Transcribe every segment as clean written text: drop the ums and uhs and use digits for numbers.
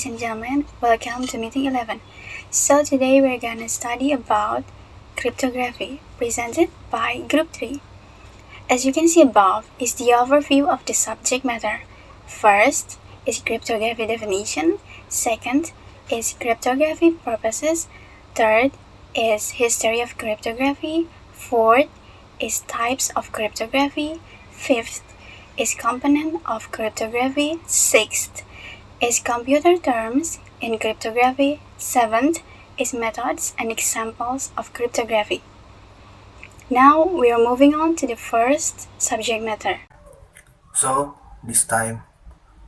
ladies and gentlemen, welcome to meeting 11. So today we're gonna study about cryptography, presented by Group 3. As you can see above is the overview of the subject matter. First is cryptography definition, second is cryptography purposes, third is history of cryptography, fourth is types of cryptography, fifth is component of cryptography, sixth is computer terms in cryptography, seventh is methods and examples of cryptography. Now we are moving on to the first subject matter. So this time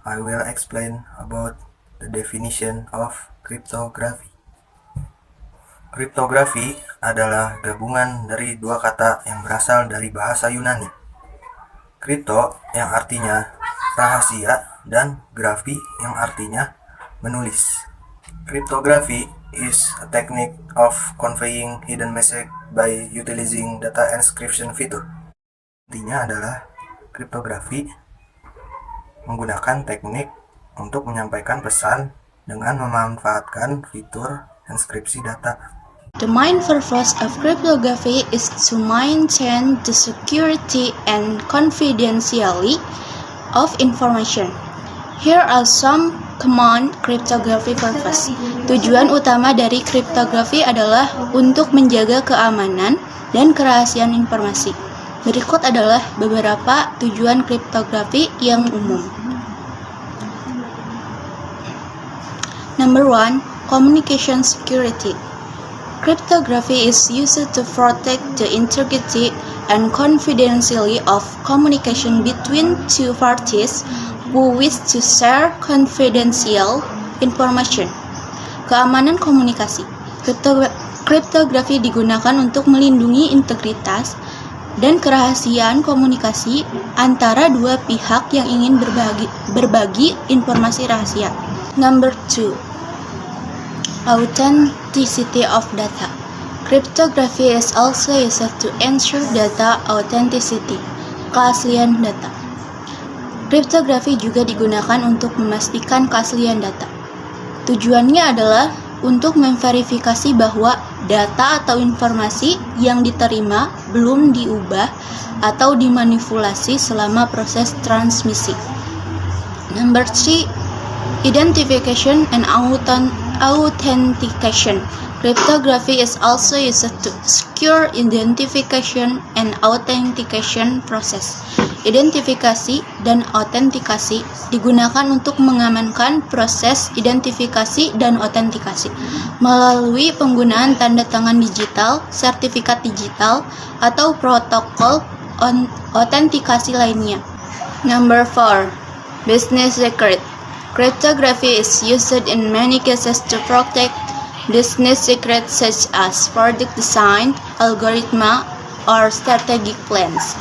I will explain about the definition of cryptography. Cryptography adalah gabungan dari dua kata yang berasal dari bahasa Yunani. Crypto yang artinya rahasia dan grafi yang artinya menulis. Cryptography is a technique of conveying hidden message by utilizing data encryption feature. Intinya adalah kriptografi menggunakan teknik untuk menyampaikan pesan dengan memanfaatkan fitur enskripsi data. The main purpose of cryptography is to maintain the security and confidentiality of information. Here are some common cryptography purpose. Tujuan utama dari kriptografi adalah untuk menjaga keamanan dan kerahasiaan informasi. Berikut adalah beberapa tujuan kriptografi yang umum. Number 1, communication security. Cryptography is used to protect the integrity and confidentiality of communication between two parties who wish to share confidential information. Keamanan komunikasi. Kriptografi digunakan untuk melindungi integritas dan kerahasiaan komunikasi antara dua pihak yang ingin berbagi informasi rahasia. Number 2, authenticity of data. Cryptography is also used to ensure data authenticity, keaslian data. Kriptografi juga digunakan untuk memastikan keaslian data. Tujuannya adalah untuk memverifikasi bahwa data atau informasi yang diterima belum diubah atau dimanipulasi selama proses transmisi. Number 3, identification and authentication. Cryptography is also used to secure identification and authentication process. Identifikasi dan autentikasi digunakan untuk mengamankan proses identifikasi dan autentikasi melalui penggunaan tanda tangan digital, sertifikat digital, atau protokol autentikasi lainnya. Number 4, business secret. Cryptography is used in many cases to protect business secrets such as product design, algorithm, or strategic plans.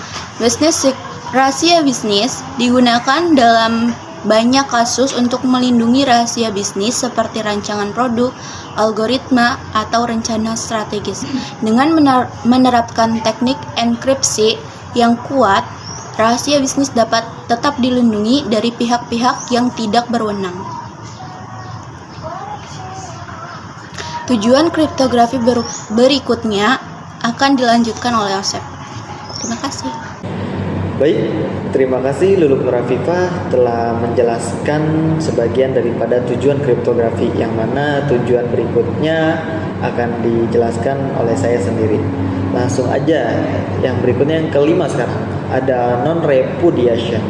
Rahasia bisnis digunakan dalam banyak kasus untuk melindungi rahasia bisnis seperti rancangan produk, algoritma, atau rencana strategis. Dengan menerapkan teknik enkripsi yang kuat, rahasia bisnis dapat tetap dilindungi dari pihak-pihak yang tidak berwenang. Tujuan kriptografi berikutnya akan dilanjutkan oleh Yosef. Terima kasih. Baik, terima kasih Luluk Nur Afifah telah menjelaskan sebagian daripada tujuan kriptografi, yang mana tujuan berikutnya akan dijelaskan oleh saya sendiri. Langsung aja, yang berikutnya yang kelima sekarang, ada non-repudiation.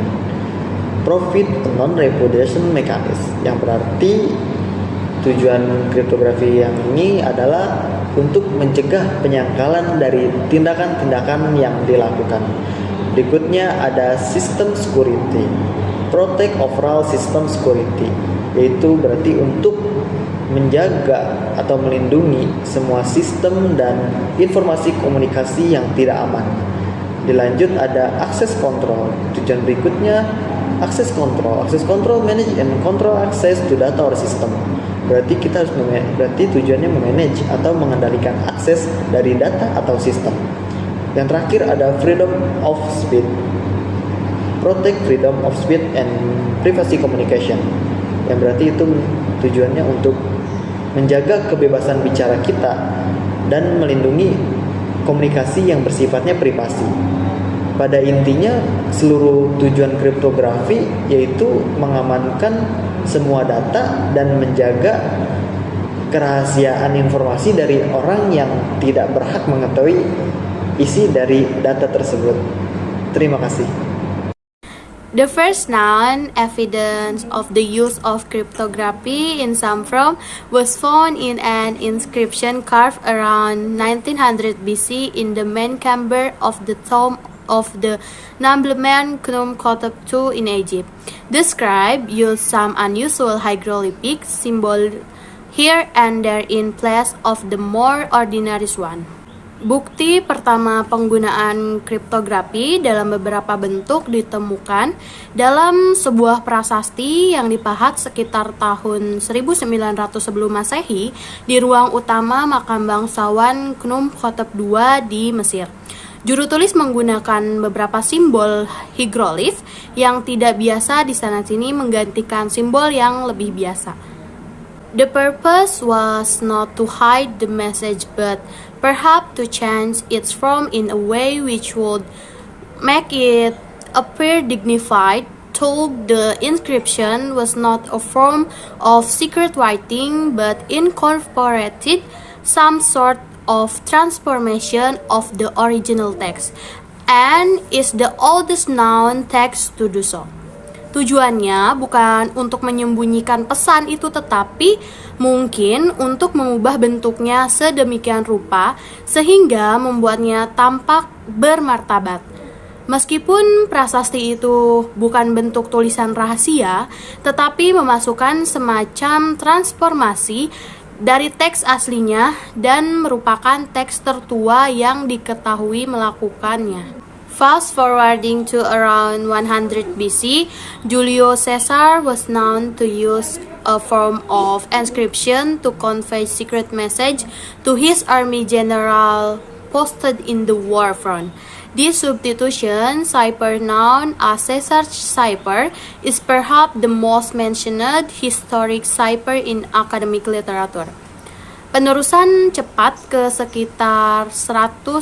Profit non-repudiation mechanism, yang berarti tujuan kriptografi yang ini adalah untuk mencegah penyangkalan dari tindakan-tindakan yang dilakukan. Berikutnya ada system security, protect overall system security, yaitu berarti untuk menjaga atau melindungi semua sistem dan informasi komunikasi yang tidak aman. Dilanjut ada access control. Tujuan berikutnya access control. Access control manage and control access to data or system. Berarti kita harus tujuannya memanage atau mengendalikan akses dari data atau sistem. Yang terakhir ada freedom of speech. Protect freedom of speech and privacy communication. Yang berarti itu tujuannya untuk menjaga kebebasan bicara kita dan melindungi komunikasi yang bersifatnya privasi. Pada intinya, seluruh tujuan kriptografi yaitu mengamankan semua data dan menjaga kerahasiaan informasi dari orang yang tidak berhak mengetahui isi dari data tersebut. Terima kasih. The first known evidence of the use of cryptography in some form was found in an inscription carved around 1900 BC in the main chamber of the tomb of the nobleman Khnum-Hotep II in Egypt. The scribe used some unusual hieroglyphic symbol here and there in place of the more ordinary one. Bukti pertama penggunaan kriptografi dalam beberapa bentuk ditemukan dalam sebuah prasasti yang dipahat sekitar tahun 1900 sebelum Masehi di ruang utama makam bangsawan Khnum-Hotep II di Mesir. Juru tulis menggunakan beberapa simbol hieroglif yang tidak biasa di sana-sini menggantikan simbol yang lebih biasa. The purpose was not to hide the message but perhaps to change its form in a way which would make it appear dignified. Told the inscription was not a form of secret writing but incorporated some sort of transformation of the original text and is the oldest known text to do so. Tujuannya bukan untuk menyembunyikan pesan itu, tetapi mungkin untuk mengubah bentuknya sedemikian rupa sehingga membuatnya tampak bermartabat. Meskipun prasasti itu bukan bentuk tulisan rahasia, tetapi memasukkan semacam transformasi dari teks aslinya dan merupakan teks tertua yang diketahui melakukannya. Fast forwarding to around 100 BC, Julius Caesar was known to use a form of inscription to convey secret message to his army general posted in the war front. This substitution, cipher known as Caesar's cipher, is perhaps the most mentioned historic cipher in academic literature. Penerusan cepat ke sekitar 100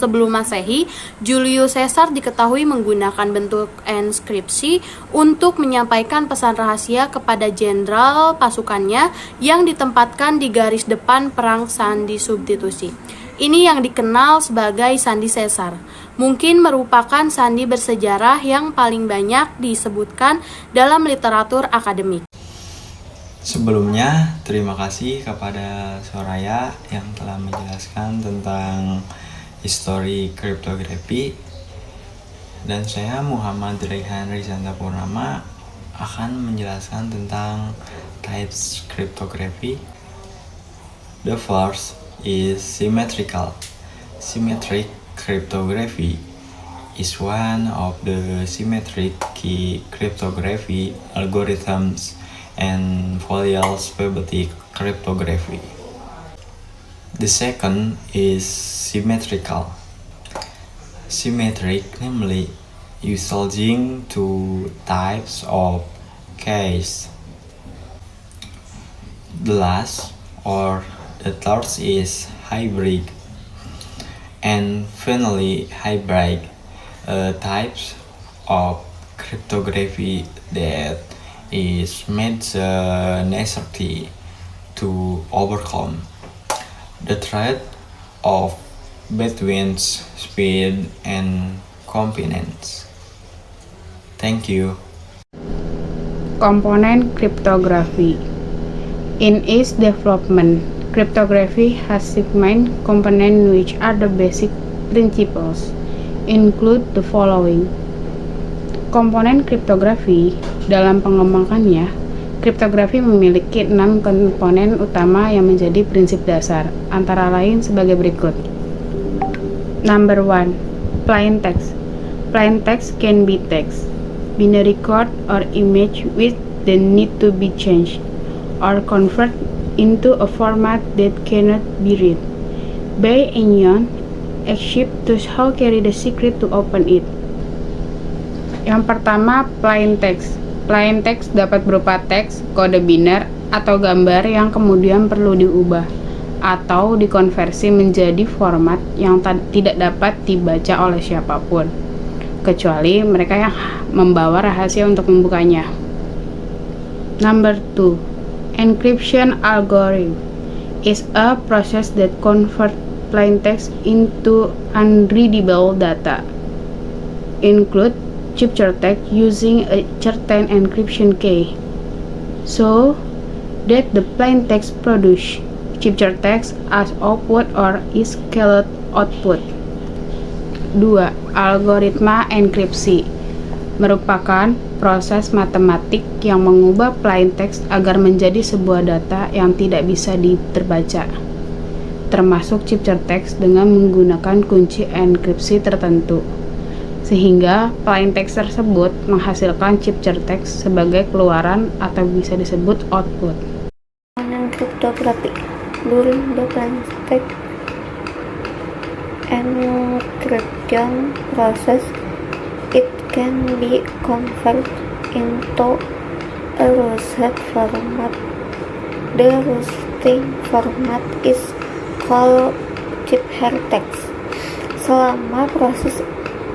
sebelum Masehi, Julius Caesar diketahui menggunakan bentuk inskripsi untuk menyampaikan pesan rahasia kepada jenderal pasukannya yang ditempatkan di garis depan perang sandi substitusi. Ini yang dikenal sebagai Sandi Caesar. Mungkin merupakan sandi bersejarah yang paling banyak disebutkan dalam literatur akademik. Sebelumnya, terima kasih kepada Soraya yang telah menjelaskan tentang histori kriptografi. Dan saya Muhammad Raihan Rizanta Purnama akan menjelaskan tentang types cryptography. The first is symmetrical. Symmetric cryptography is one of the symmetric key cryptography algorithms and Folial Alphabetic cryptography. The second is symmetrical. Symmetric, namely, using two types of keys. The last, or the third, is hybrid. And finally, hybrid, types of cryptography that is made necessary to overcome the threat of between speed and convenience. Thank you. Component cryptography. In its development, cryptography has six main components which are the basic principles. Include the following. Komponen kriptografi dalam pengembangannya, kriptografi memiliki 6 komponen utama yang menjadi prinsip dasar, antara lain sebagai berikut. Number 1. Plain text. Plain text can be text, binary code, or image which then need to be changed or converted into a format that cannot be read by anyone except those who carry the secret to open it. Yang pertama, plain text. Plain text dapat berupa teks, kode biner, atau gambar yang kemudian perlu diubah atau dikonversi menjadi format yang tidak dapat dibaca oleh siapapun, kecuali mereka yang membawa rahasia untuk membukanya. Number 2. Encryption algorithm is a process that converts plain text into unreadable data. Include ciphertext using a certain encryption key, so that the plain text produce ciphertext as output or is called output. 2. Algoritma enkripsi merupakan proses matematik yang mengubah plain text agar menjadi sebuah data yang tidak bisa terbaca, termasuk ciphertext dengan menggunakan kunci enkripsi tertentu, sehingga plain text tersebut menghasilkan ciphertext sebagai keluaran atau bisa disebut output. Cryptography. During the plain text encryption process, it can be converted into a routine format. The routine format is called ciphertext. Selama proses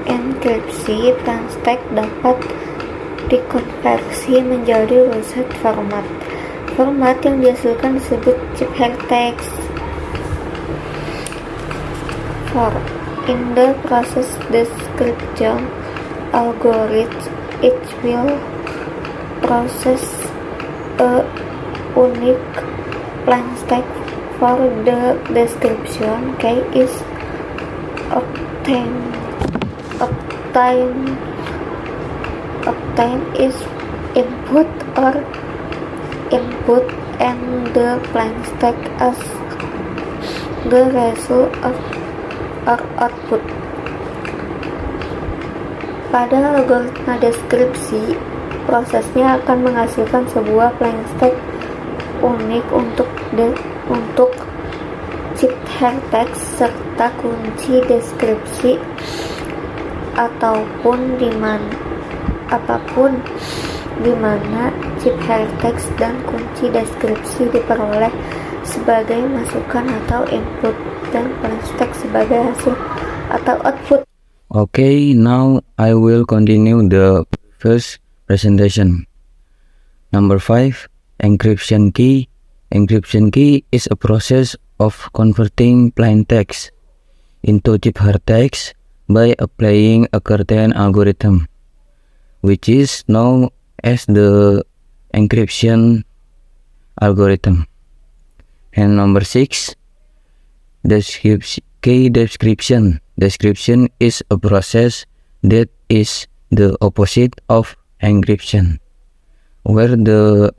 enkripsi, plain text dapat dikonversi menjadi routine format. Format yang dihasilkan disebut ciphertext. 4. In the process description algorithm, it will process a unique plain text for the description key is obtained is input and the plain text as the result of or output. Pada algoritma deskripsi, prosesnya akan menghasilkan sebuah plain text unik untuk ciphertext serta kunci deskripsi apapun di mana ciphertext dan kunci deskripsi diperoleh sebagai masukan atau input dan plain text sebagai hasil atau output. Okay, now I will continue the first presentation. Number 5, encryption key. Encryption key is a process of converting plain text into ciphertext by applying a certain algorithm, which is known as the encryption algorithm. And number 6, key description. Description is a process that is the opposite of encryption, where the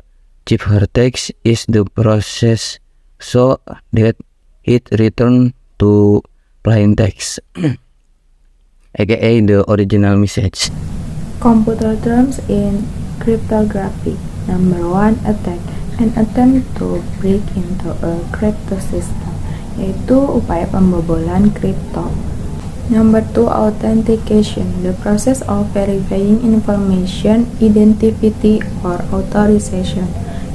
ciphertext is the process so that it returns to plain text, aka the original message. Computer terms in cryptography. Number 1, attack. An attempt to break into a crypto system, yaitu upaya pembobolan kripto. Number 2, authentication. The process of verifying information, identity, or authorization,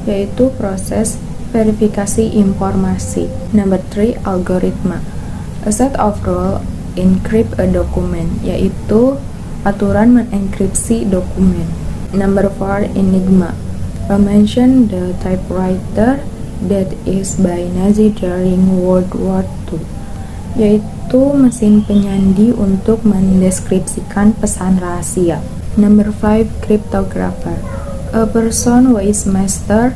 yaitu proses verifikasi informasi. Number 3, algoritma. A set of rules encrypt a document, yaitu aturan mengenkripsi dokumen. Number 4, enigma. Mention the typewriter that is by Nazi during World War II, yaitu mesin penyandi untuk mendeskripsikan pesan rahasia. Number 5, cryptographer. A person who is master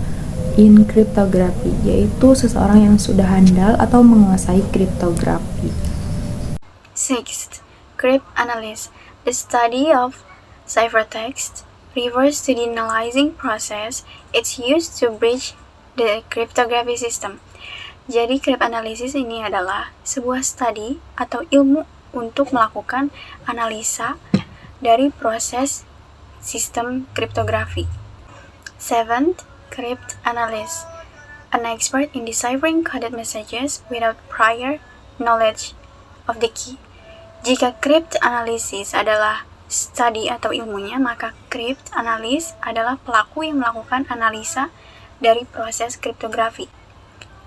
in cryptography, yaitu seseorang yang sudah handal atau menguasai kriptografi. 6th, cryptanalysis. The study of ciphertext refers to the analyzing process it's used to breach the cryptography system. Jadi cryptanalysis ini adalah sebuah studi atau ilmu untuk melakukan analisa dari proses sistem kriptografi. 7th, cryptanalysis. An expert in deciphering coded messages without prior knowledge of the key. Jika cryptanalysis adalah studi atau ilmunya, maka cryptanalyst adalah pelaku yang melakukan analisa dari proses kriptografi.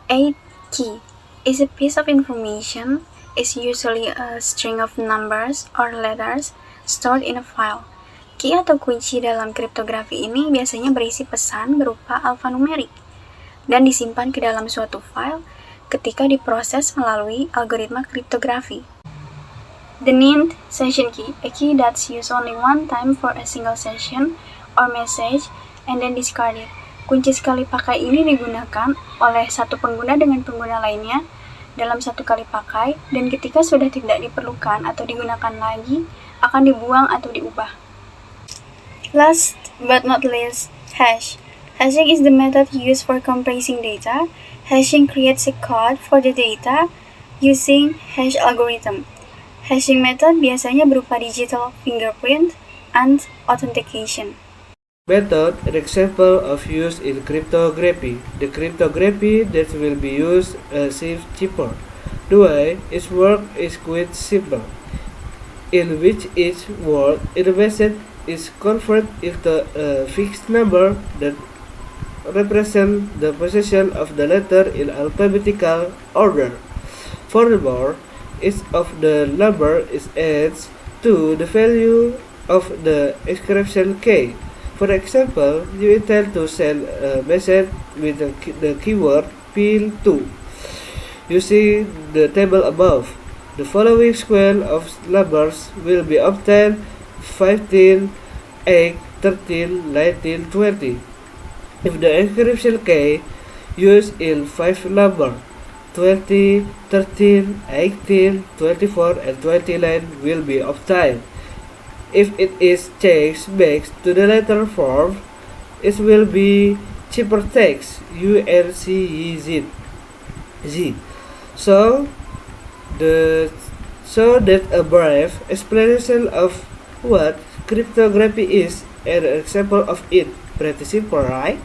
A key is a piece of information, is usually a string of numbers or letters stored in a file. Key atau kunci dalam kriptografi ini biasanya berisi pesan berupa alfanumerik dan disimpan ke dalam suatu file ketika diproses melalui algoritma kriptografi. The named session key, a key that's used only one time for a single session or message and then discarded. Kunci sekali pakai ini digunakan oleh satu pengguna dengan pengguna lainnya dalam satu kali pakai, dan ketika sudah tidak diperlukan atau digunakan lagi, akan dibuang atau diubah. Last but not least, hash. Hashing is the method used for compressing data. Hashing creates a code for the data using hash algorithm. Hashing method biasanya berupa digital fingerprint and authentication. Method, an example of use in cryptography. The cryptography that will be used is cheaper. The way its work is quite simple, in which each word in the message is converted into a fixed number that represents the position of the letter in alphabetical order. Furthermore, each of the number is adds to the value of the encryption key. For example, you intend to send a message with the keyword PIL2 using the table above. The following square of numbers will be obtained: 15, 8, 13, 19, 20. If the encryption key used in 5 numbers, 20, 13, 18, 24, and 29 will be obtained. If it is changed back to the letter form, it will be ciphertext UNCZ. So that a brief explanation of what cryptography is and an example of it. Pretty simple, right?